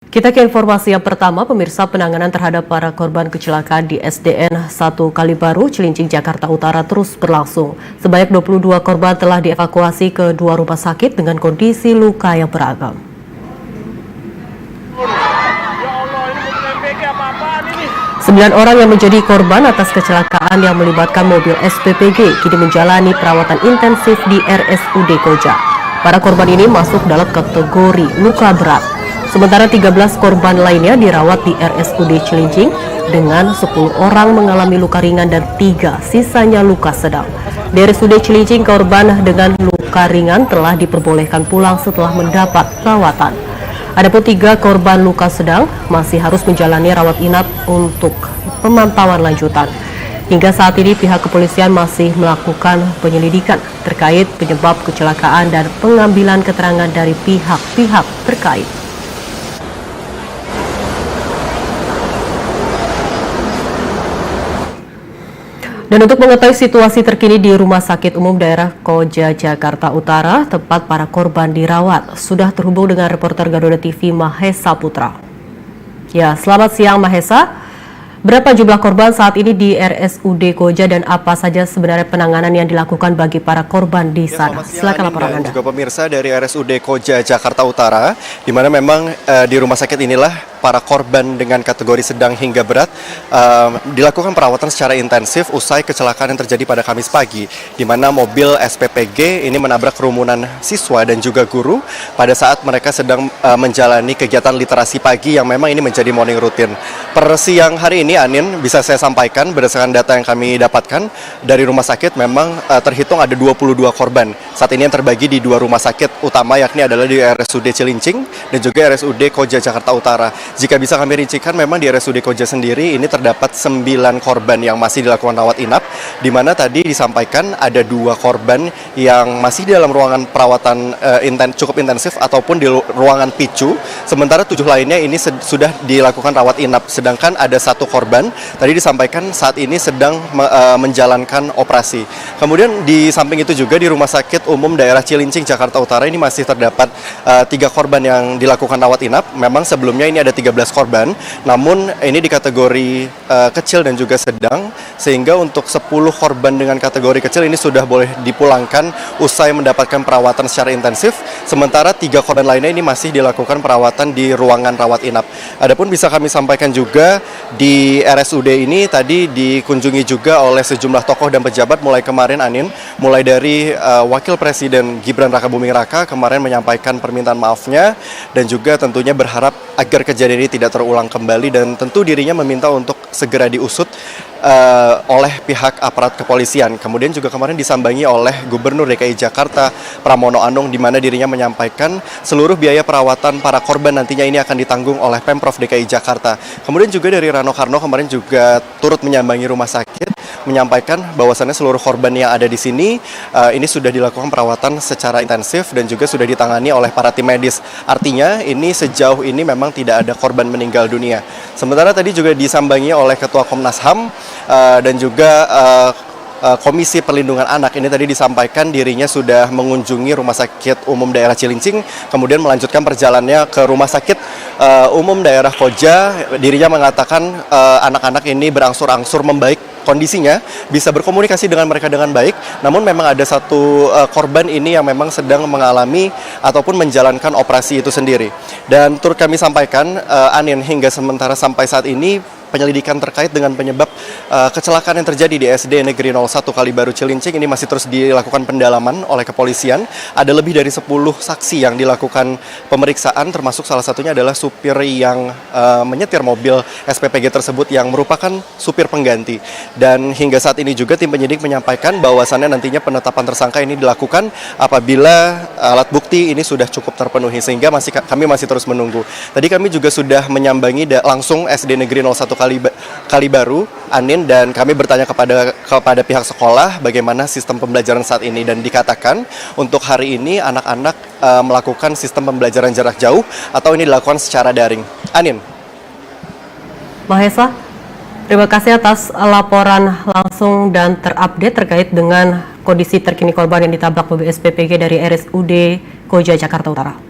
Kita ke informasi yang pertama, pemirsa. Penanganan terhadap para korban kecelakaan di SDN 1 Kalibaru, Cilincing, Jakarta Utara terus berlangsung. Sebanyak 22 korban telah dievakuasi ke 2 rumah sakit dengan kondisi luka yang beragam. 9 orang yang menjadi korban atas kecelakaan yang melibatkan mobil SPPG kini menjalani perawatan intensif di RSUD Koja. Para korban ini masuk dalam kategori luka berat. Sementara 13 korban lainnya dirawat di RSUD Cilincing dengan 10 orang mengalami luka ringan dan 3 sisanya luka sedang. Di RSUD Cilincing, korban dengan luka ringan telah diperbolehkan pulang setelah mendapat perawatan. Adapun 3 korban luka sedang masih harus menjalani rawat inap untuk pemantauan lanjutan. Hingga saat ini pihak kepolisian masih melakukan penyelidikan terkait penyebab kecelakaan dan pengambilan keterangan dari pihak-pihak terkait. Dan untuk mengetahui situasi terkini di Rumah Sakit Umum Daerah Koja, Jakarta Utara, tempat para korban dirawat, sudah terhubung dengan reporter Garuda TV Mahesa Putra. Ya, selamat siang Mahesa. Berapa jumlah korban saat ini di RSUD Koja dan apa saja sebenarnya penanganan yang dilakukan bagi para korban di sana? Silakan laporan Anda. Juga pemirsa dari RSUD Koja, Jakarta Utara, di mana memang di rumah sakit inilah para korban dengan kategori sedang hingga berat dilakukan perawatan secara intensif usai kecelakaan yang terjadi pada Kamis pagi, di mana mobil SPPG ini menabrak kerumunan siswa dan juga guru pada saat mereka sedang menjalani kegiatan literasi pagi yang memang ini menjadi morning routine. Per siang hari ini, Anin, bisa saya sampaikan berdasarkan data yang kami dapatkan dari rumah sakit, memang terhitung ada 22 korban. Saat ini yang terbagi di 2 rumah sakit utama, yakni adalah di RSUD Cilincing dan juga RSUD Koja, Jakarta Utara. Jika bisa kami rincikan, memang di RSUD Koja sendiri ini terdapat 9 korban yang masih dilakukan rawat inap, di mana tadi disampaikan ada 2 korban yang masih di dalam ruangan perawatan cukup intensif ataupun di ruangan PICU, sementara 7 lainnya ini sudah dilakukan rawat inap, sedangkan ada 1 korban tadi disampaikan saat ini sedang menjalankan operasi. Kemudian di samping itu juga di Rumah Sakit Umum Daerah Cilincing, Jakarta Utara ini masih terdapat 3 korban yang dilakukan rawat inap. Memang sebelumnya ini ada 13 korban, namun ini di kategori kecil dan juga sedang, sehingga untuk 10 korban dengan kategori kecil ini sudah boleh dipulangkan usai mendapatkan perawatan secara intensif, sementara 3 korban lainnya ini masih dilakukan perawatan di ruangan rawat inap. Adapun bisa kami sampaikan juga di RSUD ini tadi dikunjungi juga oleh sejumlah tokoh dan pejabat mulai kemarin, Anin, mulai dari Wakil Presiden Gibran Rakabuming Raka kemarin menyampaikan permintaan maafnya dan juga tentunya berharap agar kejadian ini tidak terulang kembali, dan tentu dirinya meminta untuk segera diusut oleh pihak aparat kepolisian. Kemudian juga kemarin disambangi oleh Gubernur DKI Jakarta Pramono Anung, di mana dirinya menyampaikan seluruh biaya perawatan para korban nantinya ini akan ditanggung oleh Pemprov DKI Jakarta. Kemudian juga dari Rano Karno kemarin juga turut menyambangi rumah sakit, menyampaikan bahwasannya seluruh korban yang ada di sini ini sudah dilakukan perawatan secara intensif dan juga sudah ditangani oleh para tim medis. Artinya ini sejauh ini memang tidak ada korban meninggal dunia. Sementara tadi juga disambangi oleh Ketua Komnas HAM dan juga Komisi Perlindungan Anak. Ini tadi disampaikan dirinya sudah mengunjungi Rumah Sakit Umum Daerah Cilincing, kemudian melanjutkan perjalanannya ke Rumah Sakit Umum Daerah Koja. Dirinya mengatakan anak-anak ini berangsur-angsur membaik kondisinya, bisa berkomunikasi dengan mereka dengan baik, namun memang ada 1 korban ini yang memang sedang mengalami ataupun menjalankan operasi itu sendiri. Dan turut kami sampaikan, Anin, hingga sementara sampai saat ini penyelidikan terkait dengan penyebab kecelakaan yang terjadi di SD Negeri 01 Kalibaru Cilincing ini masih terus dilakukan pendalaman oleh kepolisian. Ada lebih dari 10 saksi yang dilakukan pemeriksaan, termasuk salah satunya adalah supir yang menyetir mobil SPPG tersebut yang merupakan supir pengganti. Dan hingga saat ini juga tim penyidik menyampaikan bahwasannya nantinya penetapan tersangka ini dilakukan apabila alat bukti ini sudah cukup terpenuhi, sehingga kami masih terus menunggu. Tadi kami juga sudah menyambangi langsung SD Negeri 01 Kalibaru, Anin, dan kami bertanya kepada pihak sekolah bagaimana sistem pembelajaran saat ini, dan dikatakan untuk hari ini anak-anak melakukan sistem pembelajaran jarak jauh atau ini dilakukan secara daring. Anin. Mahesa, terima kasih atas laporan langsung dan terupdate terkait dengan kondisi terkini korban yang ditabrak mobil SPPG dari RSUD Koja, Jakarta Utara.